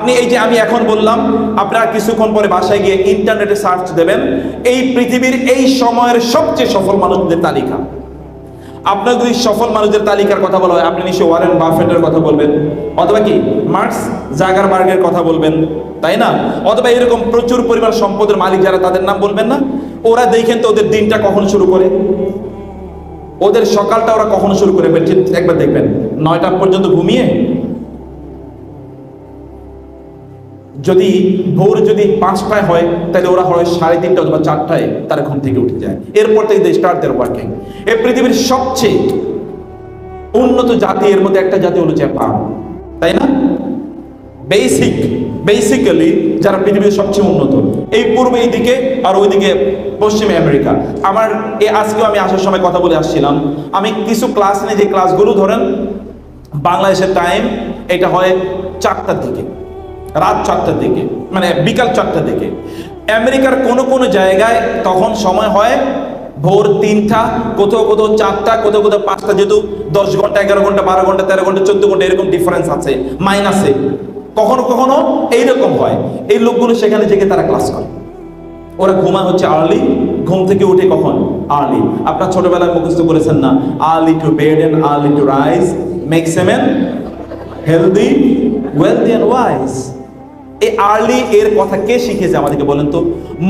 আপনি এই যে আমি এখন বললাম, আপনারা কিছুক্ষণ পরে বাসায় গিয়ে ইন্টারনেটে সার্চ দেবেন এই পৃথিবীর এই সময়ের সবচেয়ে সফল মানুষদের তালিকা। আপনার যদি সফল মানুষদের তালিকার কথা বলা হয়, আপনি নিশ্চয়ই ওয়ারেন বাফেটের কথা বলবেন, অথবা কি মার্কস জাগারবার্গের কথা বলবেন, তাই না? অথবা এরকম প্রচুর পরিমাণ সম্পদের মালিক যারা, তাদের নাম বলবেন না? ওরা দেখেন তো ওদের দিনটা কখন শুরু করে, ওদের সকালটা ওরা কখন শুরু করে, একবার দেখবেন 9টা পর্যন্ত ঘুমিয়ে, যদি ভোর যদি 5টায় হয় তাহলে ওরা হয় 3:30 অথবা 4টায় তারা ঘুম থেকে উঠে যায়। এরপর থেকে দে স্টার্ট দেয়ার ওয়ার্কিং। এই পৃথিবীর সবচেয়ে উন্নত জাতি এর মধ্যে একটা জাতি হলো জাপান, তাই না? বেসিক্যালি যারা পৃথিবীর সবচেয়ে উন্নত, এই পূর্বে এইদিকে আর ওইদিকে পশ্চিমে আমেরিকা। আমার আজকেও আমি আসার সময় কথা বলে আসছিলাম, আমি কিছু ক্লাস নিয়ে, যে ক্লাসগুলো ধরেন বাংলাদেশের টাইম এটা হয় 4টার দিকে, রাত 4টার দিকে, মানে বিকাল 4টার দিকে। আমেরিকার কোনো জায়গায় তখন সময় হয় ভোর 3টা, কোথাও 4টা, কোথাও 5টা, যেহেতু 10 ঘন্টা, 11 ঘন্টা, 12 ঘন্টা, 13 ঘন্টা, 14 ঘন্টা এরকম ডিফারেন্স আছে, মাইনাসে কখনো এইরকম হয়। এই লোকগুলো সেখানে থেকে তারা ক্লাস করে, ওরা ঘুমা হচ্ছে আর্লি, ঘুম থেকে উঠে কখন আর্লি। আপনার ছোটবেলায় মুখস্থ করেছেন না, early to bed and early to rise makes a man healthy, wealthy and wise. এই আর্লি এর কথা কে শিখেছে আমাদেরকে বলেন তো?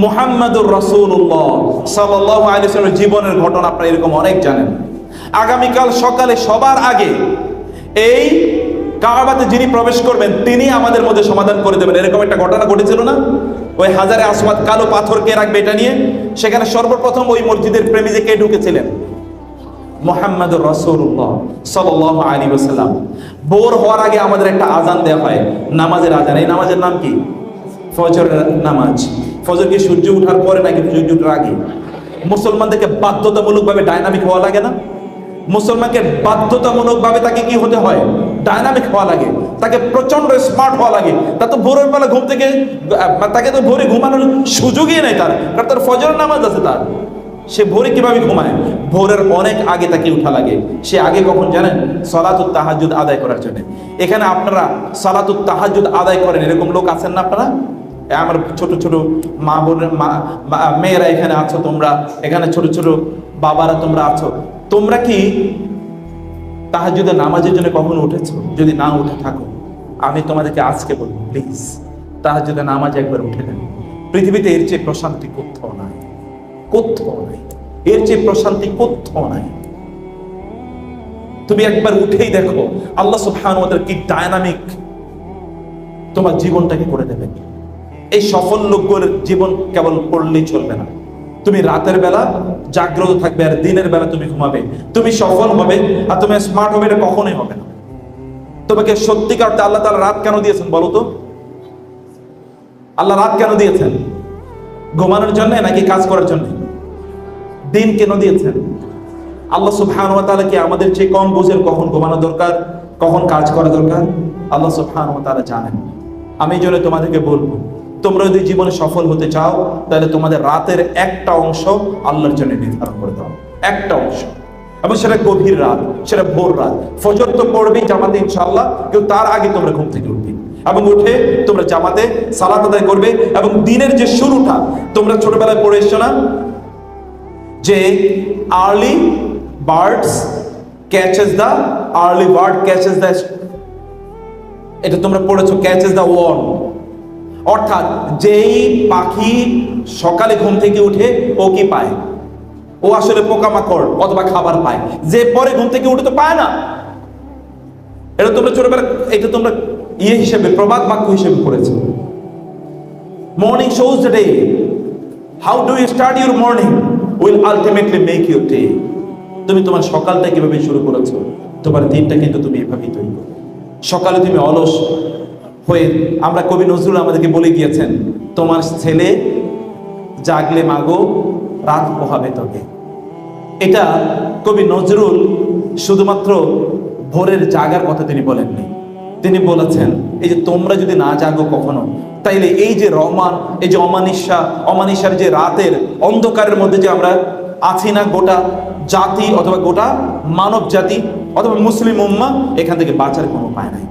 মুহাম্মাদুর রাসূলুল্লাহ সাল্লাল্লাহু আলাইহি ওয়াসাল্লামের জীবনের ঘটনা আপনারা এরকম অনেক জানেন। আগামীকাল সকালে সবার আগে এই কাবাতে যিনি প্রবেশ করবেন তিনি আমাদের মধ্যে সমাধান করে দেবেন, এরকম একটা ঘটনা ঘটেছিল না? ওই হাজারে আসওয়াদ কালো পাথর কে রাখবে এটা নিয়ে, সেখানে সর্বপ্রথম ওই মসজিদের প্রেমিজে কে ঢুকেছিলেন? মুহাম্মাদুর রাসূলুল্লাহ সাল্লাল্লাহু আলাইহি ওয়াসাল্লাম। ভোর হওয়ার আগে আমাদের একটা আজান দেওয়া হয়, নামাজের আজান। এই নামাজের নাম কি? ফজরের নামাজ। ফজর কি সূর্য ওঠার পরে নাকি সূর্য ওঠার আগে? মুসলমানদেরকে বাধ্যতামূলকভাবে ডাইনামিক হওয়া লাগে না? মুসলমানকে বাধ্যতামূলকভাবে তাকে কি হতে হয়? ডাইনামিক হওয়া লাগে, তাকে প্রচন্ড স্মার্ট হওয়া লাগে। তা তো ভোরের বেলা ঘুম থেকে, তাকে তো ভোরে ঘুমানোর সুযোগই নেই তার, কারণ তার ফজরের নামাজ আছে তার। সে ভোরে কিভাবে ঘুমায়? ভোরের অনেক আগে তাকে উঠা লাগে। সে আগে কখন জানেন? সালাতুত তাহাজ্জুদ আদায় করার জন্য। এখানে আপনারা সালাতুত তাহাজ্জুদ আদায় করেন এরকম লোক আছেন না আপনারা? আমার ছোট ছোট মা বোনের মেয়েরা এখানে আছো, তোমরা এখানে ছোট ছোট বাবারা তোমরা আছো, তোমরা কি তাহাজ্জুদের নামাজের জন্য কখনো উঠেছো? যদি না উঠে থাকো, আমি তোমাদেরকে আজকে বলবো, প্লিজ তাহাজ্জুদের নামাজ একবার উঠে নেন। পৃথিবীতে এর চেয়ে প্রশান্তি কোথাও নাই, কোথাও নাই, এর চেয়ে প্রশান্তি কোথাও নাই। তুমি একবার উঠেই দেখো আল্লাহ সুবহানাহু ওয়া তাআলা কি ডায়নামিক তোমার জীবনটাকে করে দেবেন। এই সফল লোকগুলোর জীবন কেবল পড়লেই চলবে না, তুমি রাতের বেলা জাগ্রত থাকবে আর দিনের বেলা তুমি ঘুমাবে। তুমি সফল হবে আর তুমি স্মার্ট হবে, এটা কখনোই হবে না। তোমাকে সত্যিকার আল্লাহ তাআলা রাত কেন দিয়েছেন বলো তো? আল্লাহ রাত কেন দিয়েছেন? ঘুমানোর জন্য নাকি কাজ করার জন্য? দিন কেন দিয়েছেন? আল্লাহ সুবহানাহু ওয়া তাআলা কি আমাদের চেয়ে কম বুঝেন কখন ঘুমানো দরকার, কখন কাজ করা দরকার? আল্লাহ সুবহানাহু ওয়া তাআলা জানেন। আমি এই জন্য তোমাদেরকে বলবো, তোমরা যদি জীবনে সফল হতে চাও তাহলে তোমাদের রাতের একটা অংশ আল্লাহর জন্য নির্ধারণ করে দাও, একটা অংশ, এবং সেটা গভীর রাত, সেটা ভোর রাত। ফজর তো পড়বেই জামাতে ইনশাআল্লাহ, কিন্তু তার আগে তোমরা ঘুম থেকে উঠবে এবং উঠে তোমরা জামাতে সালাত আদায় করবে। এবং দিনের যে শুরুটা, তোমরা ছোটবেলায় পড়ে এসছো না যে early birds catches the, early bird catches the, এটা তোমরা পড়েছো, ক্যাচেস দ্য ওয়ার্ম। অর্থাৎ যেই পাখি সকালে ঘুম থেকে উঠে ও কি পায়? ও আসলে পোকামাকড় অথবা খাবার পায়। যে পরে ঘুম থেকে উঠে তো পায় না। এটা তোমরা ছোটবেলা, এটা তোমরা হিসেবে, প্রবাদ বাক্য হিসেবে পড়েছো। Morning shows the day, how do you start your morning will ultimately make your day. তুমি তোমার সকালটা কিভাবে শুরু করেছো, তোমার দিনটা কিন্তু তুমি এভাবেই তৈরি করো। সকালে তুমি অলস হয়ে, আমরা কবি নজরুল আমাদেরকে বলে গিয়েছেন, তোমার ছেলে জাগলে মাগো রাত পোহাবে তোকে। এটা কবি নজরুল শুধুমাত্র ভোরের জাগার কথা তিনি বলেননি, তিনি বলেছেন এই যে তোমরা যদি না জাগো কখনো, তাইলে এই যে এই যে অমানিসার যে রাতের অন্ধকারের মধ্যে যে আমরা আছি না, গোটা জাতি অথবা গোটা মানব জাতি অথবা মুসলিম উম্মাহ, এখান থেকে বাঁচার কোনো উপায় নাই।